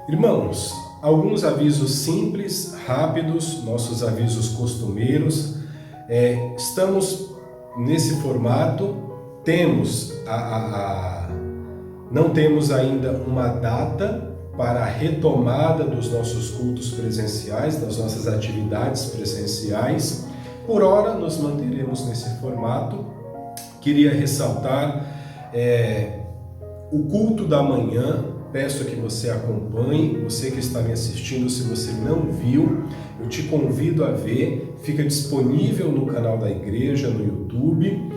Irmãos, alguns avisos simples, rápidos, nossos avisos costumeiros. Estamos nesse formato, não temos ainda uma data para a retomada dos nossos cultos presenciais, das nossas atividades presenciais. Por hora, nos manteremos nesse formato. Queria ressaltar o culto da manhã. Peço que você acompanhe, você que está me assistindo, se você não viu, eu te convido a ver, fica disponível no canal da igreja, no YouTube.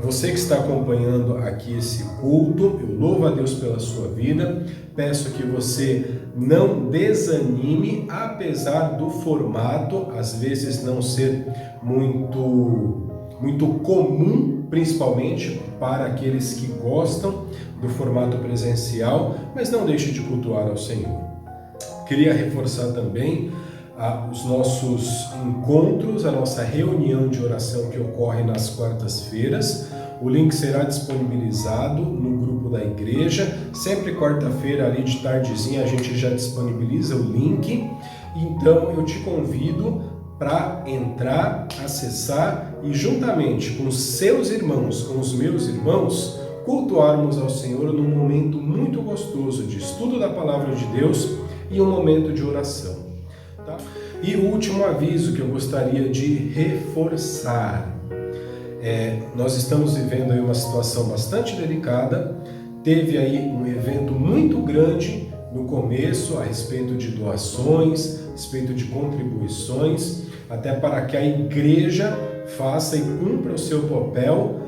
Você que está acompanhando aqui esse culto, eu louvo a Deus pela sua vida, peço que você não desanime, apesar do formato, às vezes não ser muito comum, principalmente para aqueles que gostam do formato presencial, mas não deixe de cultuar ao Senhor. Queria reforçar também os nossos encontros, a nossa reunião de oração que ocorre nas quartas-feiras. O link será disponibilizado no grupo da igreja. Sempre quarta-feira, ali de tardezinha, a gente já disponibiliza o link. Então eu te convido para entrar, acessar e juntamente com os seus irmãos, com os meus irmãos, cultuarmos ao Senhor num momento muito gostoso de estudo da Palavra de Deus e um momento de oração. Tá? E o último aviso que eu gostaria de reforçar. Nós estamos vivendo aí uma situação bastante delicada. Teve aí um evento muito grande no começo a respeito de doações, a respeito de contribuições, até para que a igreja faça e cumpra o seu papel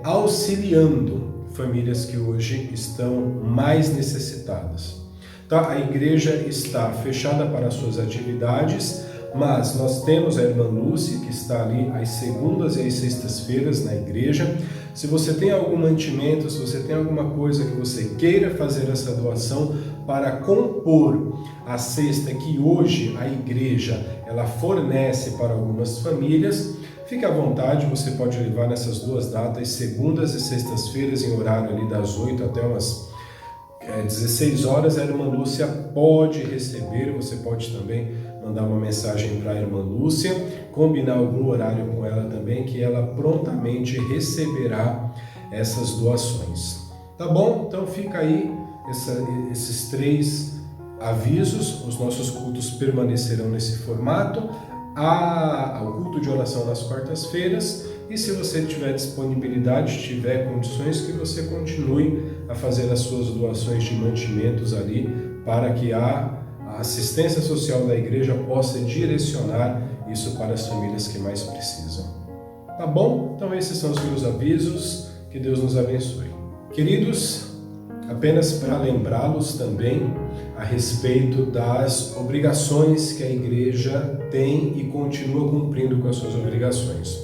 auxiliando famílias que hoje estão mais necessitadas. Tá? A igreja está fechada para as suas atividades, mas nós temos a irmã Lúcia, que está ali às segundas e às sextas-feiras na igreja. Se você tem algum mantimento, se você tem alguma coisa que você queira fazer essa doação para compor a cesta que hoje a igreja ela fornece para algumas famílias, fique à vontade, você pode levar nessas duas datas, segundas e sextas-feiras, em horário ali das 8 até umas 16 horas, a irmã Lúcia pode receber, você pode também mandar uma mensagem para a irmã Lúcia, combinar algum horário com ela também, que ela prontamente receberá essas doações. Tá bom? Então fica aí esses 3 avisos. Os nossos cultos permanecerão nesse formato, ao culto de oração nas quartas-feiras, e se você tiver disponibilidade, tiver condições, que você continue a fazer as suas doações de mantimentos ali, para que a assistência social da igreja possa direcionar isso para as famílias que mais precisam. Tá bom? Então esses são os meus avisos, que Deus nos abençoe. Queridos, apenas para lembrá-los também a respeito das obrigações que a igreja tem e continua cumprindo com as suas obrigações.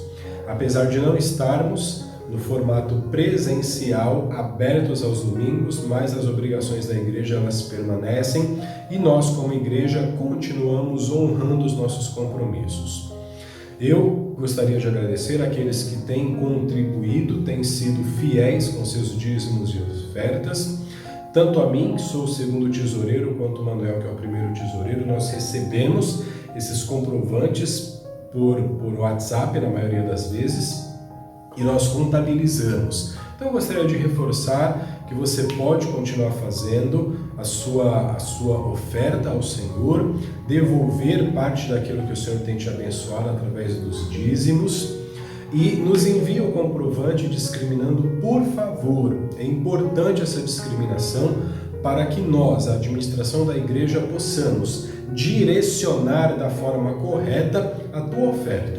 Apesar de não estarmos no formato presencial, abertos aos domingos, mas as obrigações da igreja elas permanecem e nós, como igreja, continuamos honrando os nossos compromissos. Eu gostaria de agradecer àqueles que têm contribuído, têm sido fiéis com seus dízimos e ofertas. Tanto a mim, que sou o segundo tesoureiro, quanto o Manuel, que é o primeiro tesoureiro, nós recebemos esses comprovantes por WhatsApp, na maioria das vezes, e nós contabilizamos. Então eu gostaria de reforçar que você pode continuar fazendo a sua oferta ao Senhor, devolver parte daquilo que o Senhor tem te abençoado através dos dízimos, e nos envie o comprovante discriminando, por favor. É importante essa discriminação para que nós, a administração da igreja, possamos direcionar da forma correta a tua oferta.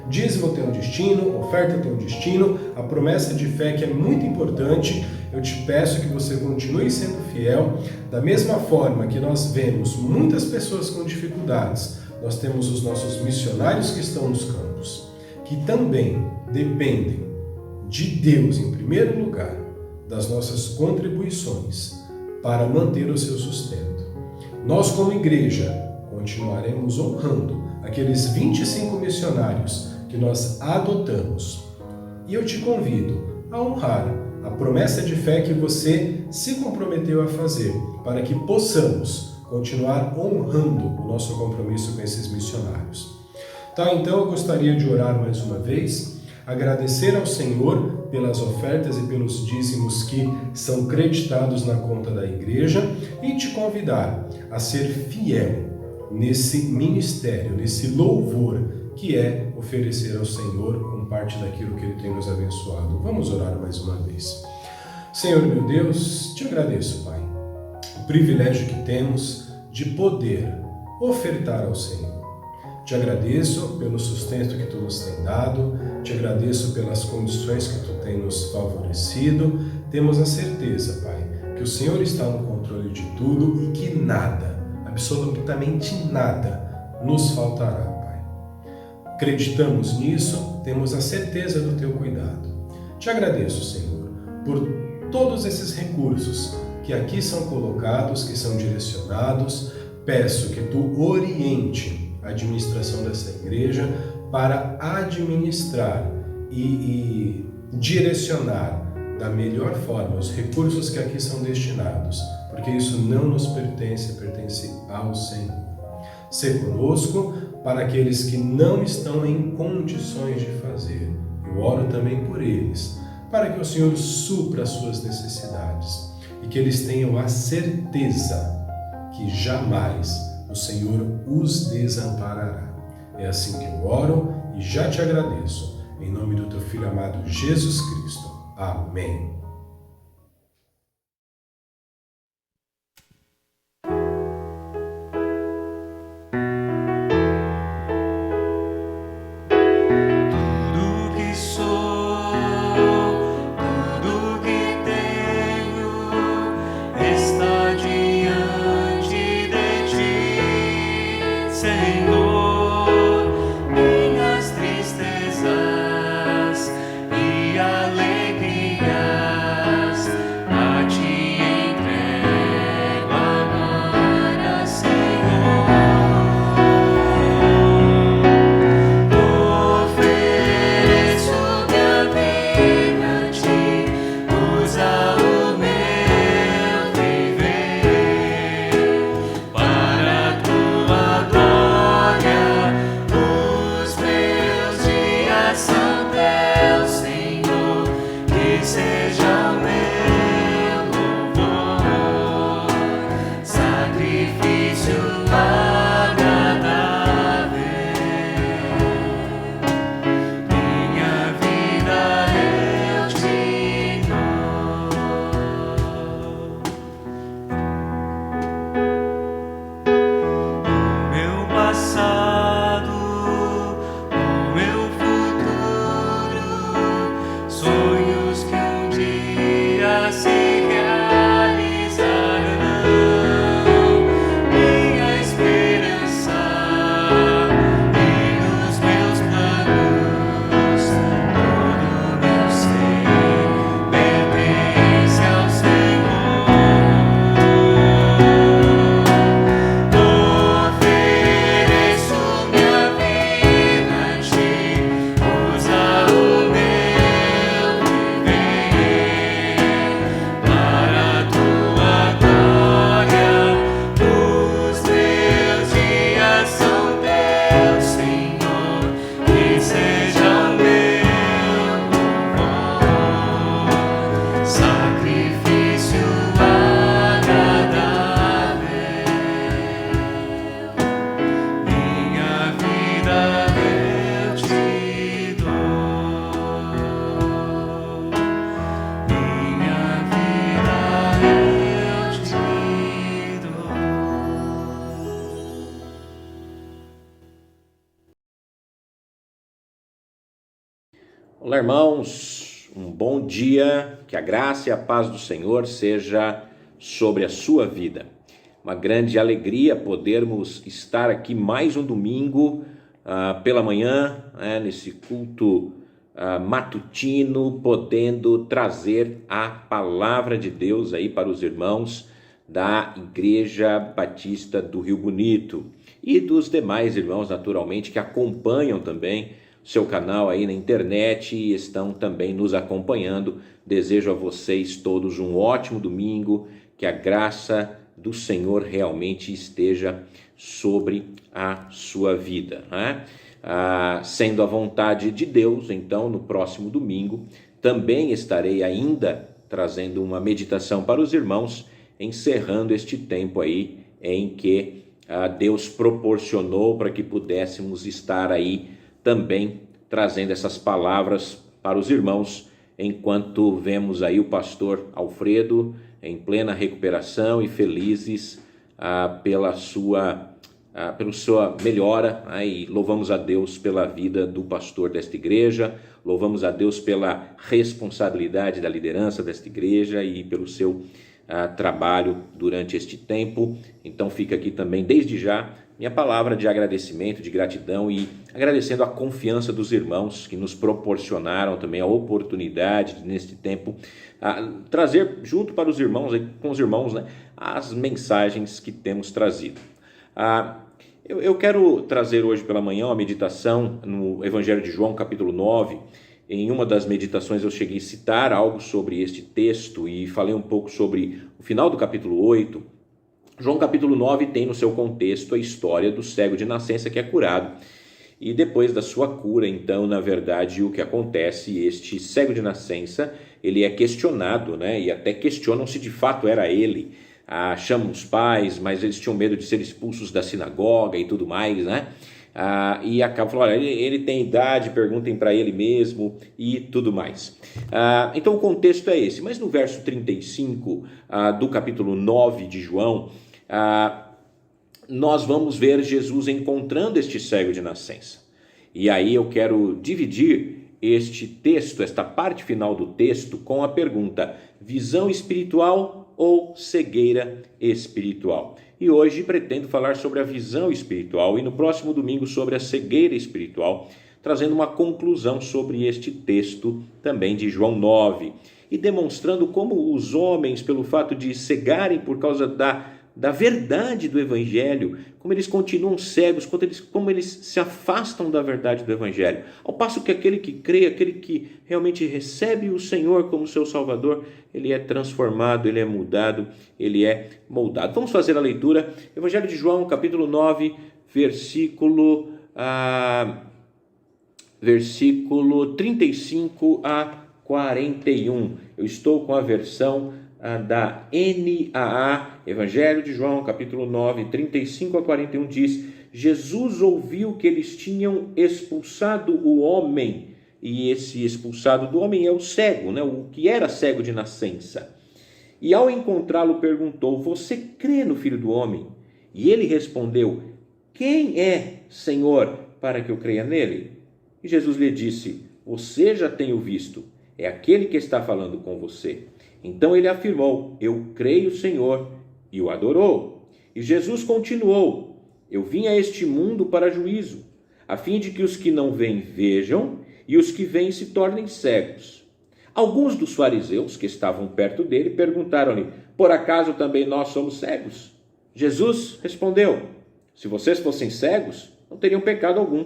Dízimo tem um destino, oferta tem um destino, a promessa de fé que é muito importante. Eu te peço que você continue sendo fiel, da mesma forma que nós vemos muitas pessoas com dificuldades. Nós temos os nossos missionários que estão nos campos, que também dependem de Deus, em primeiro lugar, das nossas contribuições para manter o seu sustento. Nós, como igreja, continuaremos honrando aqueles 25 missionários que nós adotamos. E eu te convido a honrar a promessa de fé que você se comprometeu a fazer para que possamos continuar honrando o nosso compromisso com esses missionários. Tá, então eu gostaria de orar mais uma vez, agradecer ao Senhor pelas ofertas e pelos dízimos que são creditados na conta da igreja e te convidar a ser fiel nesse ministério, nesse louvor que é oferecer ao Senhor com parte daquilo que Ele tem nos abençoado. Vamos orar mais uma vez. Senhor meu Deus, te agradeço, Pai, o privilégio que temos de poder ofertar ao Senhor. Te agradeço pelo sustento que Tu nos tem dado, te agradeço pelas condições que Tu tem nos favorecido. Temos a certeza, Pai, que o Senhor está no controle de tudo e que nada, absolutamente nada, nos faltará, Pai. Acreditamos nisso, temos a certeza do Teu cuidado. Te agradeço, Senhor, por todos esses recursos que aqui são colocados, que são direcionados. Peço que Tu oriente a administração dessa igreja para administrar e direcionar da melhor forma os recursos que aqui são destinados, porque isso não nos pertence, pertence ao Senhor. Sê conosco para aqueles que não estão em condições de fazer. Eu oro também por eles, para que o Senhor supra as suas necessidades e que eles tenham a certeza que jamais o Senhor os desamparará. É assim que eu oro e já te agradeço. Em nome do Teu Filho amado Jesus Cristo. Amém. Olá, irmãos, um bom dia, que a graça e a paz do Senhor seja sobre a sua vida. Uma grande alegria podermos estar aqui mais um domingo pela manhã, nesse culto matutino, podendo trazer a palavra de Deus aí para os irmãos da Igreja Batista do Rio Bonito e dos demais irmãos, naturalmente, que acompanham também seu canal aí na internet e estão também nos acompanhando. Desejo a vocês todos um ótimo domingo, que a graça do Senhor realmente esteja sobre a sua vida, né? Sendo a vontade de Deus, então, no próximo domingo, também estarei ainda trazendo uma meditação para os irmãos, encerrando este tempo aí em que Deus proporcionou para que pudéssemos estar aí também trazendo essas palavras para os irmãos, enquanto vemos aí o pastor Alfredo em plena recuperação e felizes pela sua melhora, e louvamos a Deus pela vida do pastor desta igreja, louvamos a Deus pela responsabilidade da liderança desta igreja e pelo seu trabalho durante este tempo. Então fica aqui também, desde já, minha palavra de agradecimento, de gratidão, e agradecendo a confiança dos irmãos que nos proporcionaram também a oportunidade de, neste tempo, trazer junto para os irmãos, com os irmãos, né, as mensagens que temos trazido. Eu quero trazer hoje pela manhã uma meditação no Evangelho de João, capítulo 9. Em uma das meditações eu cheguei a citar algo sobre este texto e falei um pouco sobre o final do capítulo 8. João capítulo 9 tem no seu contexto a história do cego de nascença que é curado. E depois da sua cura, então, na verdade, o que acontece, este cego de nascença, ele é questionado, né? E até questionam se de fato era ele. Chamam os pais, mas eles tinham medo de ser expulsos da sinagoga e tudo mais, né? E acabam falando, olha, ele tem idade, perguntem para ele mesmo e tudo mais. Então o contexto é esse, mas no verso 35 do capítulo 9 de João, nós vamos ver Jesus encontrando este cego de nascença. E aí eu quero dividir este texto, esta parte final do texto, com a pergunta: visão espiritual ou cegueira espiritual? E hoje pretendo falar sobre a visão espiritual e no próximo domingo sobre a cegueira espiritual, trazendo uma conclusão sobre este texto também de João 9 e demonstrando como os homens, pelo fato de cegarem por causa da verdade do Evangelho, como eles continuam cegos, como eles se afastam da verdade do Evangelho. Ao passo que aquele que crê, aquele que realmente recebe o Senhor como seu Salvador, ele é transformado, ele é mudado, ele é moldado. Vamos fazer a leitura. Evangelho de João, capítulo 9, versículo 35 a 41. Eu estou com a versão da NAA, Evangelho de João, capítulo 9, 35 a 41, diz: Jesus ouviu que eles tinham expulsado o homem, e esse expulsado do homem é o cego, né? O que era cego de nascença. E ao encontrá-lo perguntou: você crê no Filho do Homem? E ele respondeu: quem é, Senhor, para que eu creia nele? E Jesus lhe disse: você já tem o visto, é aquele que está falando com você. Então ele afirmou: eu creio, Senhor, e o adorou. E Jesus continuou: eu vim a este mundo para juízo, a fim de que os que não veem vejam e os que veem se tornem cegos. Alguns dos fariseus que estavam perto dele perguntaram-lhe: por acaso também nós somos cegos? Jesus respondeu: se vocês fossem cegos, não teriam pecado algum,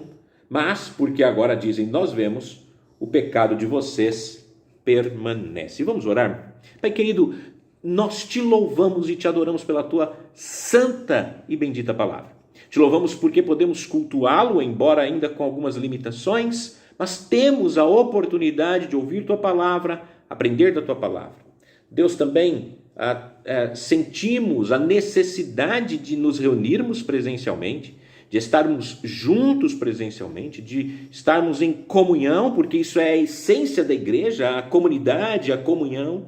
mas porque agora dizem nós vemos, o pecado de vocês permanece. Vamos orar? Pai querido, nós te louvamos e te adoramos pela tua santa e bendita palavra. Te louvamos porque podemos cultuá-lo, embora ainda com algumas limitações, mas temos a oportunidade de ouvir tua palavra, aprender da tua palavra. Deus, também sentimos a necessidade de nos reunirmos presencialmente, de estarmos juntos presencialmente, de estarmos em comunhão, porque isso é a essência da igreja, a comunidade, a comunhão.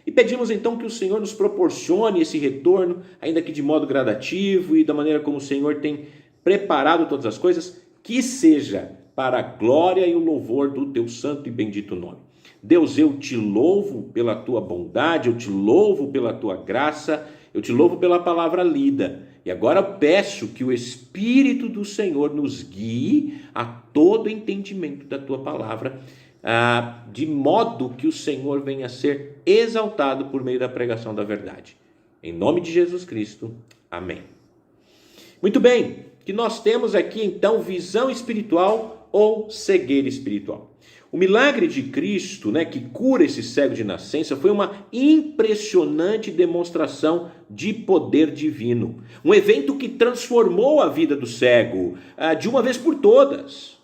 E pedimos então que o Senhor nos proporcione esse retorno, ainda que de modo gradativo e da maneira como o Senhor tem preparado todas as coisas, que seja para a glória e o louvor do teu santo e bendito nome. Deus, eu te louvo pela tua bondade, eu te louvo pela tua graça, eu te louvo pela palavra lida. E agora peço que o Espírito do Senhor nos guie a todo entendimento da tua palavra, de modo que o Senhor venha a ser exaltado por meio da pregação da verdade. Em nome de Jesus Cristo. Amém. Muito bem, que nós temos aqui então visão espiritual ou cegueira espiritual. O milagre de Cristo, né, que cura esse cego de nascença, foi uma impressionante demonstração de poder divino. Um evento que transformou a vida do cego de uma vez por todas.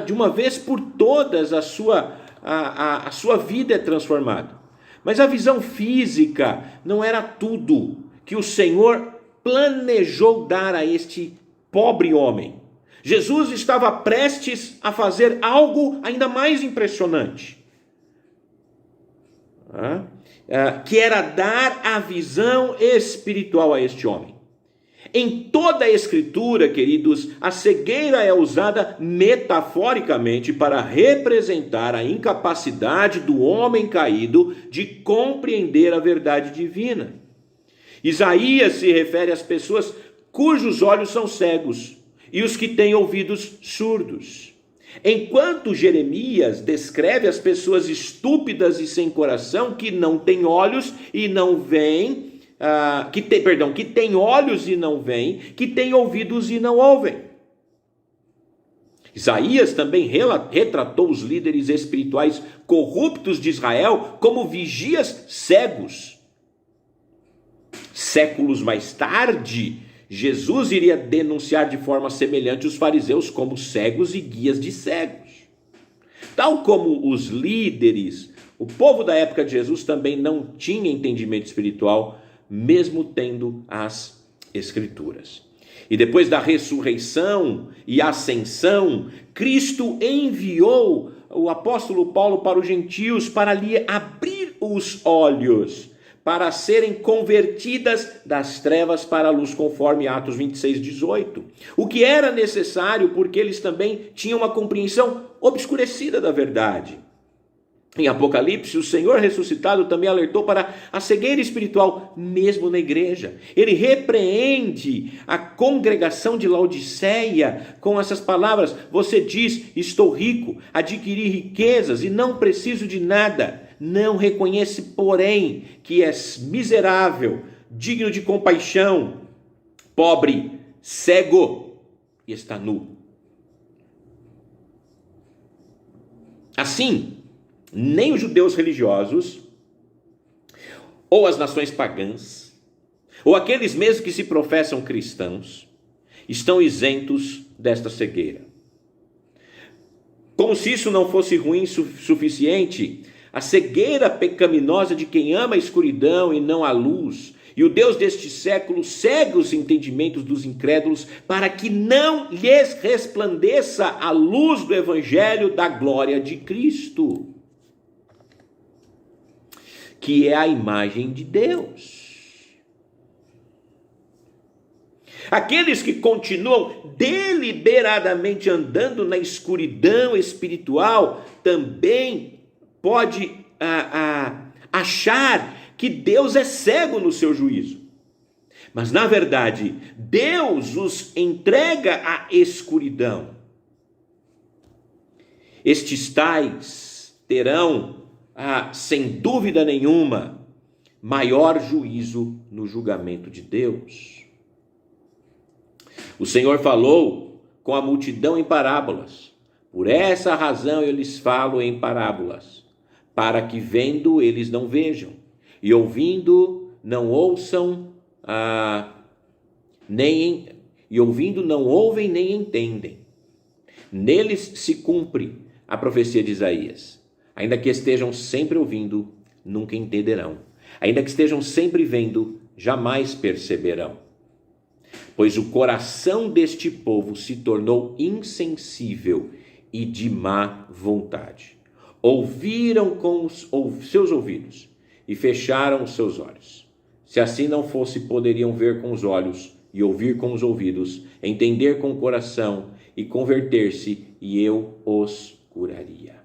De uma vez por todas a sua vida é transformada. Mas a visão física não era tudo que o Senhor planejou dar a este pobre homem. Jesus estava prestes a fazer algo ainda mais impressionante, que era dar a visão espiritual a este homem. Em toda a Escritura, queridos, a cegueira é usada metaforicamente para representar a incapacidade do homem caído de compreender a verdade divina. Isaías se refere às pessoas cujos olhos são cegos e os que têm ouvidos surdos. Enquanto Jeremias descreve as pessoas estúpidas e sem coração que não têm olhos e não veem, que têm olhos e não veem, que têm ouvidos e não ouvem. Isaías também retratou os líderes espirituais corruptos de Israel como vigias cegos. Séculos mais tarde, Jesus iria denunciar de forma semelhante os fariseus como cegos e guias de cegos. Tal como os líderes, o povo da época de Jesus também não tinha entendimento espiritual, mesmo tendo as Escrituras. E depois da ressurreição e ascensão, Cristo enviou o apóstolo Paulo para os gentios para lhe abrir os olhos, para serem convertidas das trevas para a luz, conforme Atos 26:18. O que era necessário, porque eles também tinham uma compreensão obscurecida da verdade. Em Apocalipse, o Senhor ressuscitado também alertou para a cegueira espiritual, mesmo na igreja. Ele repreende a congregação de Laodiceia com essas palavras: você diz, estou rico, adquiri riquezas e não preciso de nada. Não reconhece, porém, que és miserável, digno de compaixão, pobre, cego e está nu. Assim, nem os judeus religiosos, ou as nações pagãs, ou aqueles mesmos que se professam cristãos, estão isentos desta cegueira. Como se isso não fosse ruim suficiente, a cegueira pecaminosa de quem ama a escuridão e não a luz, e o Deus deste século cega os entendimentos dos incrédulos para que não lhes resplandeça a luz do evangelho da glória de Cristo, que é a imagem de Deus. Aqueles que continuam deliberadamente andando na escuridão espiritual também pode achar que Deus é cego no seu juízo. Mas, na verdade, Deus os entrega à escuridão. Estes tais terão, sem dúvida nenhuma, maior juízo no julgamento de Deus. O Senhor falou com a multidão em parábolas. Por essa razão eu lhes falo em parábolas, para que vendo eles não vejam, e ouvindo não ouçam, ouvindo não ouvem nem entendem. Neles se cumpre a profecia de Isaías. Ainda que estejam sempre ouvindo, nunca entenderão. Ainda que estejam sempre vendo, jamais perceberão. Pois o coração deste povo se tornou insensível e de má vontade. Ouviram com os seus ouvidos e fecharam os seus olhos. Se assim não fosse, poderiam ver com os olhos e ouvir com os ouvidos, entender com o coração e converter-se, e eu os curaria.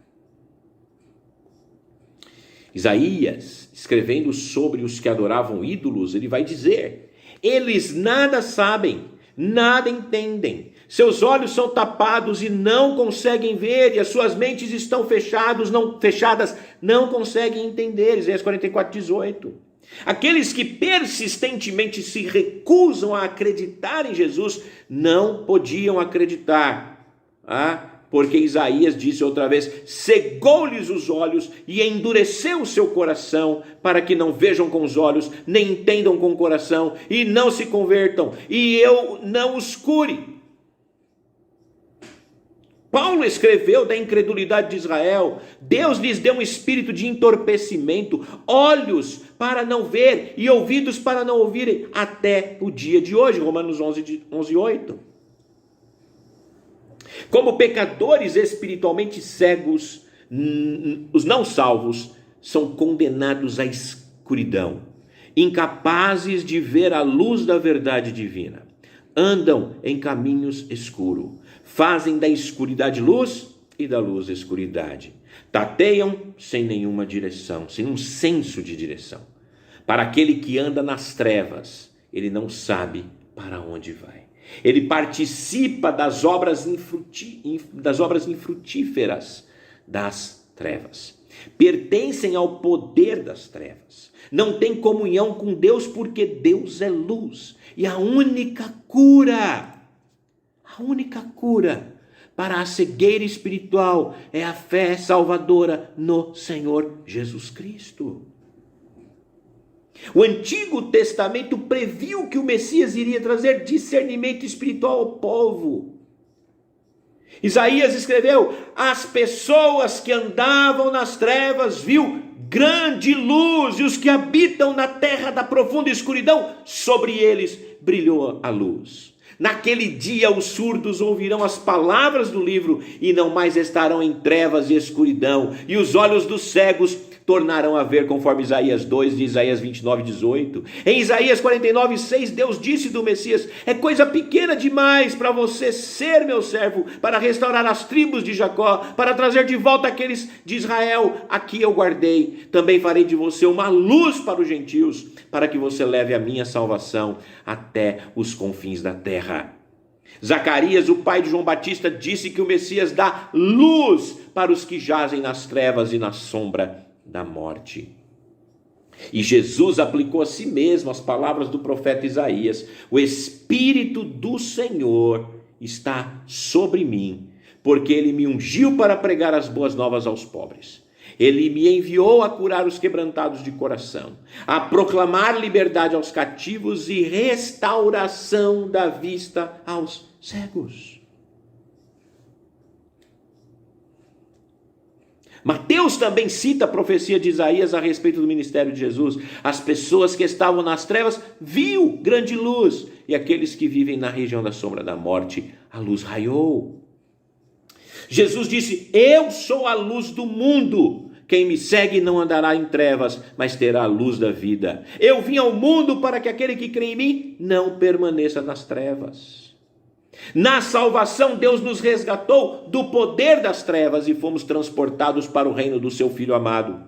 Isaías, escrevendo sobre os que adoravam ídolos, ele vai dizer: eles nada sabem, nada entendem. Seus olhos são tapados e não conseguem ver, e as suas mentes estão fechadas, não conseguem entender. Isaías 44:18. Aqueles que persistentemente se recusam a acreditar em Jesus, não podiam acreditar porque Isaías disse outra vez: cegou-lhes os olhos e endureceu o seu coração, para que não vejam com os olhos, nem entendam com o coração, e não se convertam, e eu não os cure. Paulo escreveu da incredulidade de Israel. Deus lhes deu um espírito de entorpecimento, olhos para não ver e ouvidos para não ouvirem, até o dia de hoje. Romanos 11:8. Como pecadores espiritualmente cegos, os não salvos são condenados à escuridão, incapazes de ver a luz da verdade divina. Andam em caminhos escuros, fazem da escuridade luz e da luz escuridade. Tateiam sem nenhuma direção, sem um senso de direção. Para aquele que anda nas trevas, ele não sabe para onde vai. Ele participa das obras infrutíferas das trevas. Pertencem ao poder das trevas. Não tem comunhão com Deus, porque Deus é luz. E a única cura para a cegueira espiritual é a fé salvadora no Senhor Jesus Cristo. O Antigo Testamento previu que o Messias iria trazer discernimento espiritual ao povo. Isaías escreveu: as pessoas que andavam nas trevas viu grande luz, e os que habitam na terra da profunda escuridão, sobre eles brilhou a luz. Naquele dia os surdos ouvirão as palavras do livro e não mais estarão em trevas e escuridão, e os olhos dos cegos tornarão a ver, conforme Isaías 2 de Isaías 29:18. Em Isaías 49:6, Deus disse do Messias: é coisa pequena demais para você ser meu servo, para restaurar as tribos de Jacó, para trazer de volta aqueles de Israel, aqui eu guardei. Também farei de você uma luz para os gentios, para que você leve a minha salvação até os confins da terra. Zacarias, o pai de João Batista, disse que o Messias dá luz para os que jazem nas trevas e na sombra da morte. E Jesus aplicou a si mesmo as palavras do profeta Isaías: o Espírito do Senhor está sobre mim, porque ele me ungiu para pregar as boas novas aos pobres. Ele me enviou a curar os quebrantados de coração, a proclamar liberdade aos cativos e restauração da vista aos cegos. Mateus também cita a profecia de Isaías a respeito do ministério de Jesus. As pessoas que estavam nas trevas viu grande luz, e aqueles que vivem na região da sombra da morte, a luz raiou. Jesus disse: eu sou a luz do mundo. Quem me segue não andará em trevas, mas terá a luz da vida. Eu vim ao mundo para que aquele que crê em mim não permaneça nas trevas. Na salvação, Deus nos resgatou do poder das trevas e fomos transportados para o reino do seu Filho amado.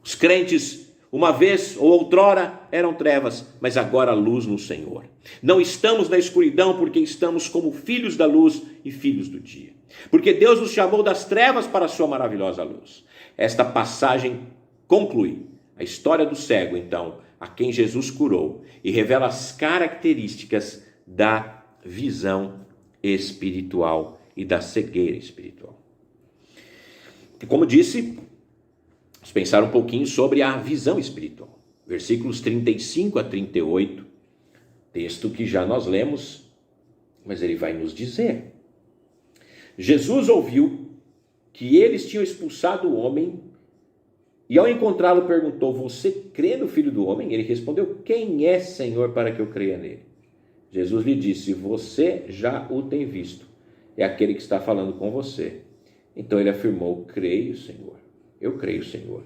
Os crentes, uma vez ou outrora, eram trevas, mas agora a luz no Senhor. Não estamos na escuridão, porque estamos como filhos da luz e filhos do dia. Porque Deus nos chamou das trevas para a sua maravilhosa luz. Esta passagem conclui a história do cego, então, a quem Jesus curou, e revela as características da visão espiritual e da cegueira espiritual. E como disse, vamos pensar um pouquinho sobre a visão espiritual. Versículos 35 a 38, texto que já nós lemos, mas ele vai nos dizer: Jesus ouviu que eles tinham expulsado o homem, e ao encontrá-lo perguntou: você crê no Filho do Homem? Ele respondeu: quem é, Senhor, para que eu creia nele? Jesus lhe disse: você já o tem visto, é aquele que está falando com você. Então ele afirmou: creio, Senhor, eu creio, Senhor,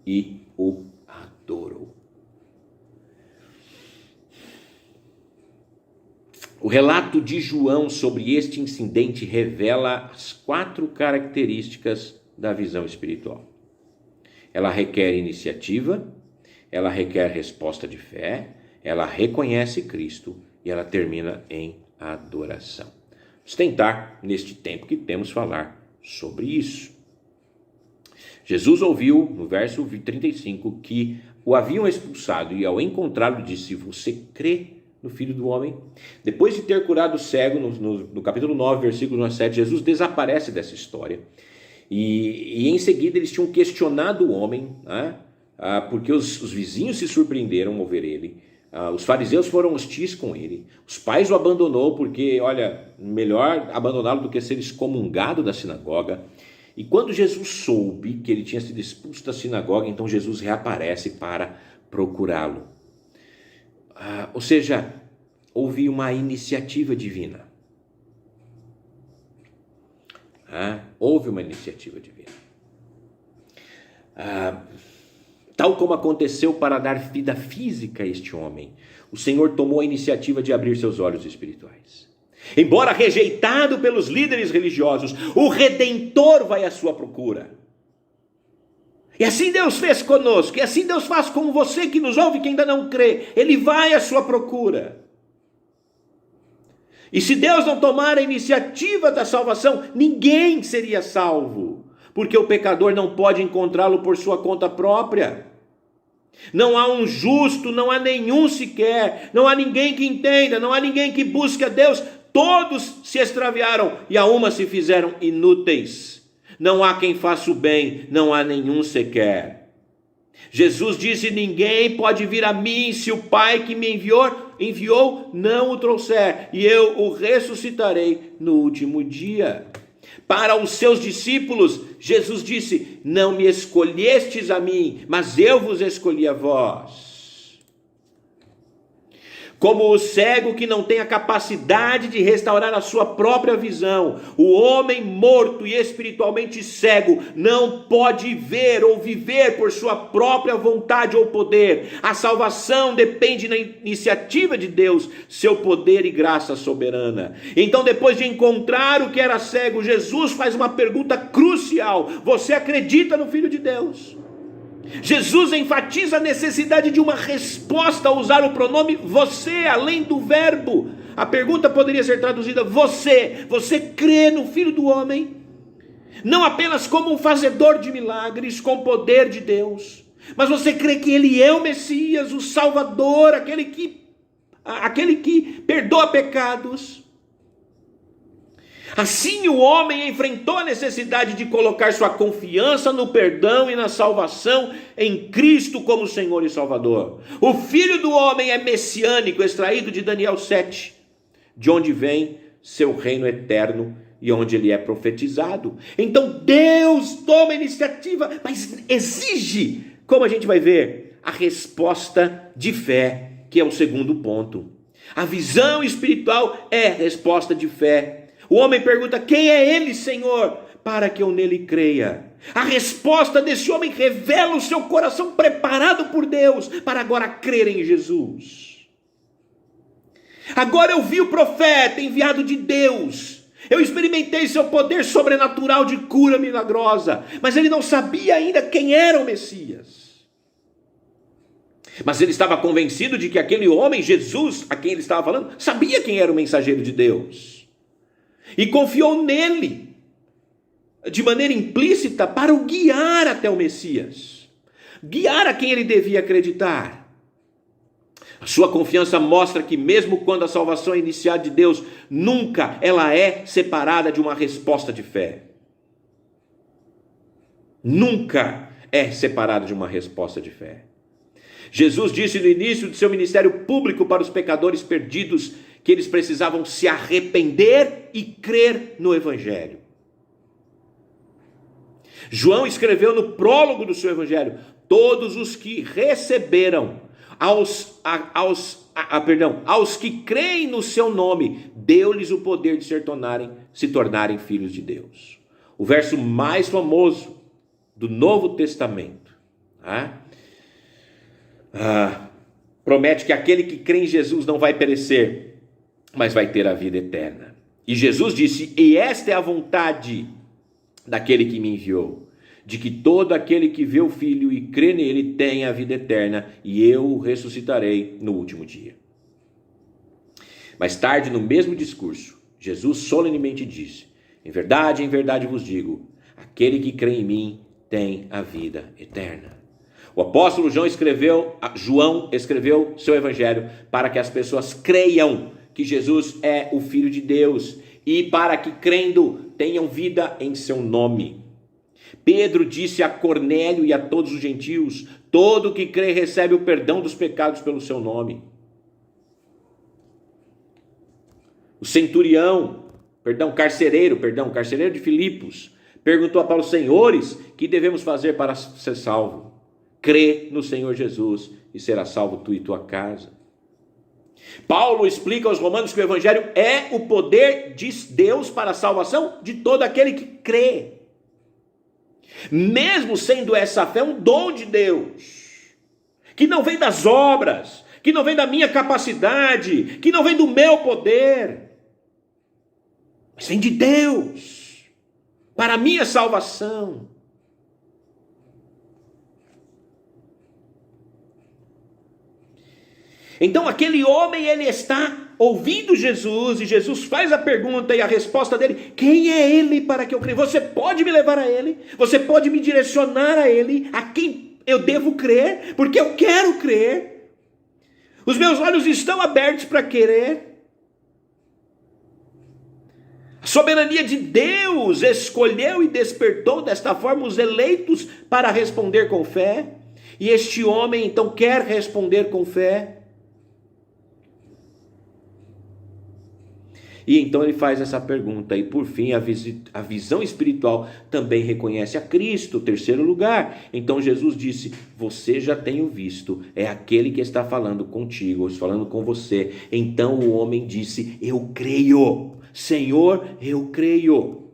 e o adorou. O relato de João sobre este incidente revela as 4 características da visão espiritual. Ela requer iniciativa, ela requer resposta de fé, ela reconhece Cristo e ela termina em adoração. Vamos tentar, neste tempo que temos, falar sobre isso. Jesus ouviu, no verso 35, que o haviam expulsado, e ao encontrá-lo disse: você crê no Filho do Homem. Depois de ter curado o cego, no capítulo 9, versículo 7, Jesus desaparece dessa história. E em seguida eles tinham questionado o homem, né? Porque os vizinhos se surpreenderam ao ver ele. Os fariseus foram hostis com ele. Os pais o abandonou porque, olha, melhor abandoná-lo do que ser excomungado da sinagoga. E quando Jesus soube que ele tinha sido expulso da sinagoga, então Jesus reaparece para procurá-lo. Ou seja, houve uma iniciativa divina. Houve uma iniciativa divina. Tal como aconteceu para dar vida física a este homem, o Senhor tomou a iniciativa de abrir seus olhos espirituais. Embora rejeitado pelos líderes religiosos, o Redentor vai à sua procura. E assim Deus fez conosco, e assim Deus faz com você que nos ouve, que ainda não crê. Ele vai à sua procura. E se Deus não tomar a iniciativa da salvação, ninguém seria salvo, porque o pecador não pode encontrá-lo por sua conta própria. Não há um justo, não há nenhum sequer, não há ninguém que entenda, não há ninguém que busque a Deus. Todos se extraviaram e a uma se fizeram inúteis. Não há quem faça o bem, não há nenhum sequer. Jesus disse: ninguém pode vir a mim se o Pai que me enviou não o trouxer, e eu o ressuscitarei no último dia. Para os seus discípulos, Jesus disse: não me escolhestes a mim, mas eu vos escolhi a vós. Como o cego que não tem a capacidade de restaurar a sua própria visão, o homem morto e espiritualmente cego não pode ver ou viver por sua própria vontade ou poder. A salvação depende da iniciativa de Deus, seu poder e graça soberana. Então, depois de encontrar o que era cego, Jesus faz uma pergunta crucial: você acredita no Filho de Deus? Jesus enfatiza a necessidade de uma resposta ao usar o pronome você, além do verbo. A pergunta poderia ser traduzida: você crê no Filho do Homem? Não apenas como um fazedor de milagres, com o poder de Deus, mas você crê que Ele é o Messias, o Salvador, aquele que perdoa pecados. Assim o homem enfrentou a necessidade de colocar sua confiança no perdão e na salvação em Cristo como Senhor e Salvador. O Filho do Homem é messiânico, extraído de Daniel 7, de onde vem seu reino eterno e onde ele é profetizado. Então Deus toma a iniciativa, mas exige, como a gente vai ver, a resposta de fé, que é o segundo ponto. A visão espiritual é resposta de fé. O homem pergunta: quem é ele, Senhor, para que eu nele creia? A resposta desse homem revela o seu coração preparado por Deus para agora crer em Jesus. Agora eu vi o profeta enviado de Deus. Eu experimentei seu poder sobrenatural de cura milagrosa, mas ele não sabia ainda quem era o Messias. Mas ele estava convencido de que aquele homem, Jesus, a quem ele estava falando, sabia quem era o mensageiro de Deus. E confiou nele, de maneira implícita, para o guiar até o Messias. Guiar a quem ele devia acreditar. A sua confiança mostra que mesmo quando a salvação é iniciada de Deus, nunca ela é separada de uma resposta de fé. Nunca é separada de uma resposta de fé. Jesus disse no início de seu ministério público para os pecadores perdidos que eles precisavam se arrepender e crer no Evangelho. João escreveu no prólogo do seu Evangelho: todos os que receberam, aos que creem no seu nome, deu-lhes o poder de se tornarem filhos de Deus. O verso mais famoso do Novo Testamento promete que aquele que crê em Jesus não vai perecer, mas vai ter a vida eterna. E Jesus disse: e esta é a vontade daquele que me enviou, de que todo aquele que vê o Filho e crê nele tenha a vida eterna, e eu o ressuscitarei no último dia. Mais tarde, no mesmo discurso, Jesus solenemente disse: em verdade vos digo, aquele que crê em mim tem a vida eterna. O apóstolo João escreveu seu evangelho para que as pessoas creiam que Jesus é o Filho de Deus e para que, crendo, tenham vida em seu nome. Pedro disse a Cornélio e a todos os gentios: todo que crê recebe o perdão dos pecados pelo seu nome. O carcereiro de Filipos, perguntou a Paulo: senhores, que devemos fazer para ser salvo? Crê no Senhor Jesus e será salvo tu e tua casa. Paulo explica aos romanos que o evangelho é o poder de Deus para a salvação de todo aquele que crê. Mesmo sendo essa fé um dom de Deus, que não vem das obras, que não vem da minha capacidade, que não vem do meu poder, mas vem de Deus, para a minha salvação. Então aquele homem, ele está ouvindo Jesus, e Jesus faz a pergunta, e a resposta dele: quem é ele para que eu creia? Você pode me levar a ele? Você pode me direcionar a ele? A quem eu devo crer? Porque eu quero crer. Os meus olhos estão abertos para querer. A soberania de Deus escolheu e despertou desta forma os eleitos para responder com fé. E este homem então quer responder com fé. E então ele faz essa pergunta, e por fim a visão espiritual também reconhece a Cristo, terceiro lugar. Então Jesus disse: você já tem o visto, é aquele que está falando contigo, falando com você. Então o homem disse: eu creio, Senhor, eu creio.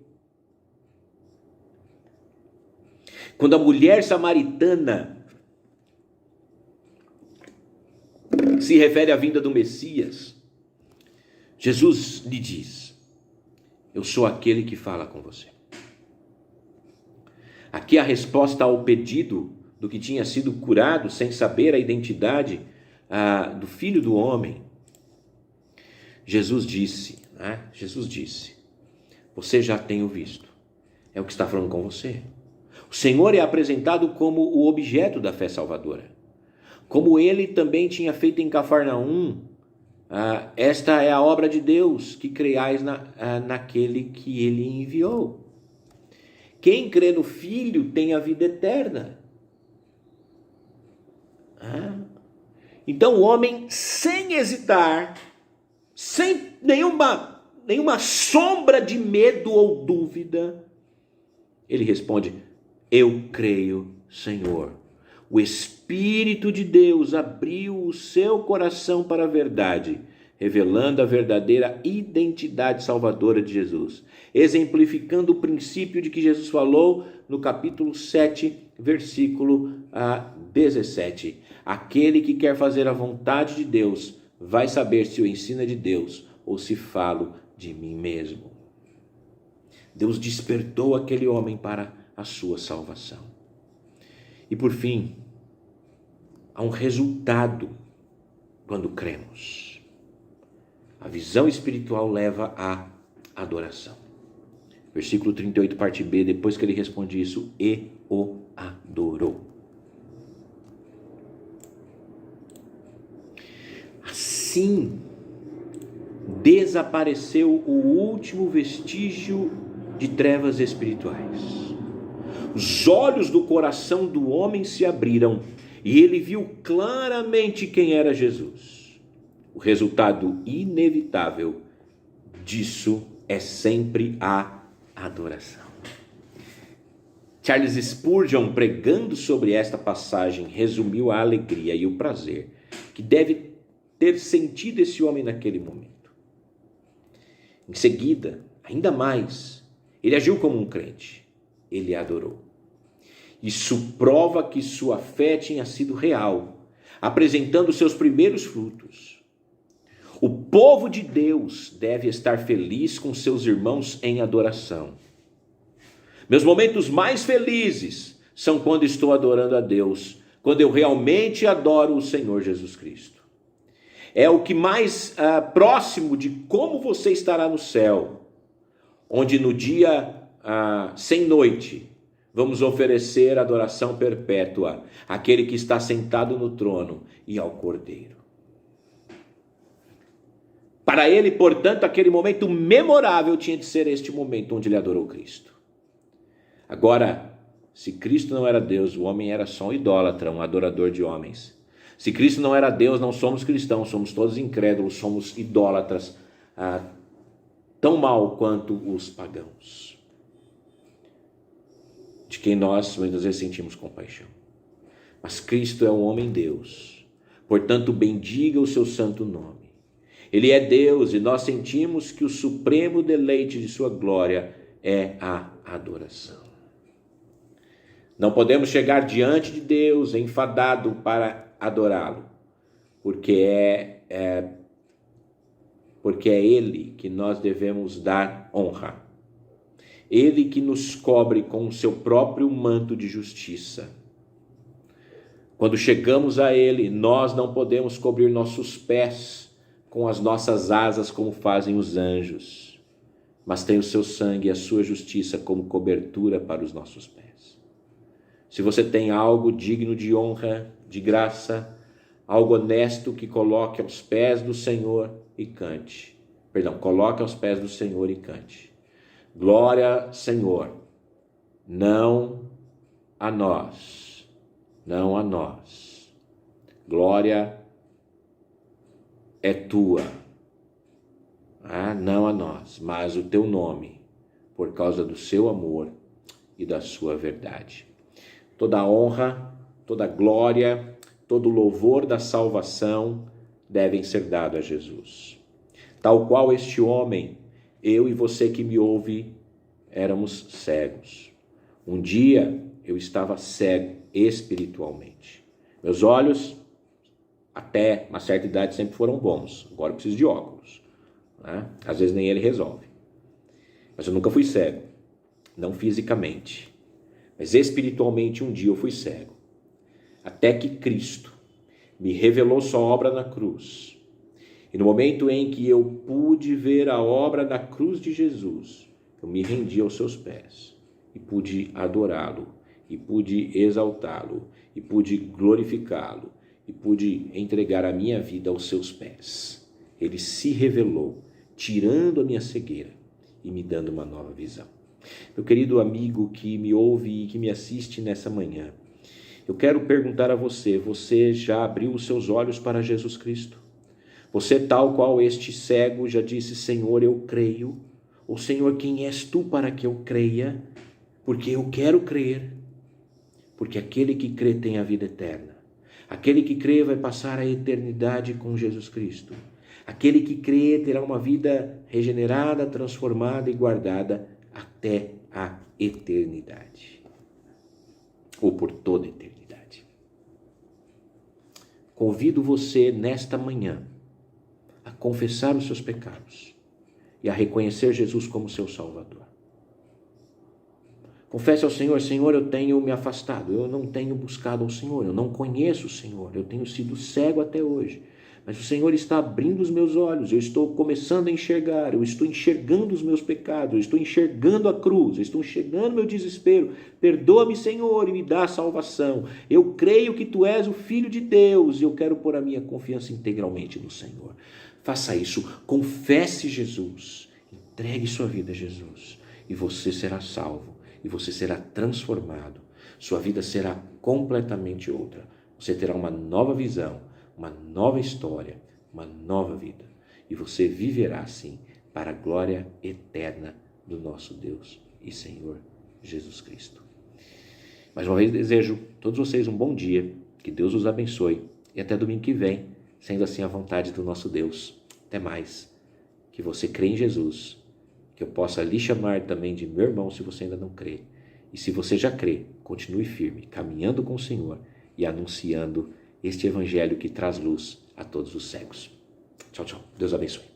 Quando a mulher samaritana se refere à vinda do Messias, Jesus lhe diz: eu sou aquele que fala com você. Aqui a resposta ao pedido do que tinha sido curado sem saber a identidade do filho do homem. Jesus disse, você já tem o visto, é o que está falando com você. O Senhor é apresentado como o objeto da fé salvadora, como ele também tinha feito em Cafarnaum. Esta é a obra de Deus, que creiais naquele que ele enviou. Quem crê no Filho tem a vida eterna. Então o homem, sem hesitar, sem nenhuma sombra de medo ou dúvida, ele responde: eu creio, Senhor. O Espírito de Deus abriu o seu coração para a verdade, revelando a verdadeira identidade salvadora de Jesus, exemplificando o princípio de que Jesus falou no capítulo 7, versículo 17. Aquele que quer fazer a vontade de Deus vai saber se eu ensino de Deus ou se falo de mim mesmo. Deus despertou aquele homem para a sua salvação. E por fim, há um resultado quando cremos. A visão espiritual leva à adoração. Versículo 38, parte B, depois que ele responde isso, e o adorou. Assim, desapareceu o último vestígio de trevas espirituais. Os olhos do coração do homem se abriram e ele viu claramente quem era Jesus. O resultado inevitável disso é sempre a adoração. Charles Spurgeon, pregando sobre esta passagem, resumiu a alegria e o prazer que deve ter sentido esse homem naquele momento. Em seguida, ainda mais, ele agiu como um crente. Ele adorou. Isso prova que sua fé tinha sido real, apresentando seus primeiros frutos. O povo de Deus deve estar feliz com seus irmãos em adoração. Meus momentos mais felizes são quando estou adorando a Deus, quando eu realmente adoro o Senhor Jesus Cristo. É o que mais próximo de como você estará no céu, onde no dia sem noite, vamos oferecer adoração perpétua àquele que está sentado no trono e ao Cordeiro. Para ele, portanto, aquele momento memorável tinha de ser este momento onde ele adorou Cristo. Agora, se Cristo não era Deus, o homem era só um idólatra, um adorador de homens. Se Cristo não era Deus, não somos cristãos, somos todos incrédulos, somos idólatras, tão mal quanto os pagãos, de quem nós muitas vezes sentimos compaixão. Mas Cristo é um homem-Deus, portanto bendiga o seu santo nome. Ele é Deus e nós sentimos que o supremo deleite de sua glória é a adoração. Não podemos chegar diante de Deus enfadado para adorá-lo, porque é Ele que nós devemos dar honra. Ele que nos cobre com o seu próprio manto de justiça. Quando chegamos a Ele, nós não podemos cobrir nossos pés com as nossas asas como fazem os anjos, mas tem o seu sangue e a sua justiça como cobertura para os nossos pés. Se você tem algo digno de honra, de graça, algo honesto que coloque aos pés do Senhor e cante. Coloque aos pés do Senhor e cante. Glória, Senhor, não a nós, não a nós. Glória é tua, não a nós, mas o teu nome, por causa do seu amor e da sua verdade. Toda honra, toda glória, todo louvor da salvação devem ser dados a Jesus. Tal qual este homem, eu e você que me ouve, éramos cegos. Um dia eu estava cego espiritualmente. Meus olhos, até uma certa idade, sempre foram bons. Agora eu preciso de óculos, né? Às vezes nem ele resolve. Mas eu nunca fui cego, não fisicamente. Mas espiritualmente um dia eu fui cego. Até que Cristo me revelou sua obra na cruz. E no momento em que eu pude ver a obra da cruz de Jesus, eu me rendi aos seus pés e pude adorá-lo, e pude exaltá-lo, e pude glorificá-lo, e pude entregar a minha vida aos seus pés. Ele se revelou, tirando a minha cegueira e me dando uma nova visão. Meu querido amigo que me ouve e que me assiste nessa manhã, eu quero perguntar a você, você já abriu os seus olhos para Jesus Cristo? Você, tal qual este cego, já disse, Senhor, eu creio, ou Senhor, quem és tu para que eu creia? Porque eu quero crer, porque aquele que crê tem a vida eterna. Aquele que crê vai passar a eternidade com Jesus Cristo. Aquele que crê terá uma vida regenerada, transformada e guardada até a eternidade, ou por toda a eternidade. Convido você nesta manhã a confessar os seus pecados e a reconhecer Jesus como seu Salvador. Confesse ao Senhor, Senhor, eu tenho me afastado, eu não tenho buscado ao Senhor, eu não conheço o Senhor, eu tenho sido cego até hoje, mas o Senhor está abrindo os meus olhos, eu estou começando a enxergar, eu estou enxergando os meus pecados, eu estou enxergando a cruz, eu estou enxergando meu desespero. Perdoa-me, Senhor, e me dá a salvação. Eu creio que Tu és o Filho de Deus e eu quero pôr a minha confiança integralmente no Senhor. Faça isso, confesse Jesus, entregue sua vida a Jesus e você será salvo, e você será transformado, sua vida será completamente outra, você terá uma nova visão, uma nova história, uma nova vida, e você viverá assim para a glória eterna do nosso Deus e Senhor Jesus Cristo. Mais uma vez desejo a todos vocês um bom dia, que Deus os abençoe e até domingo que vem, sendo assim a vontade do nosso Deus. Até mais, que você crê em Jesus, que eu possa lhe chamar também de meu irmão se você ainda não crê. E se você já crê, continue firme, caminhando com o Senhor e anunciando este evangelho que traz luz a todos os cegos. Tchau, tchau. Deus abençoe.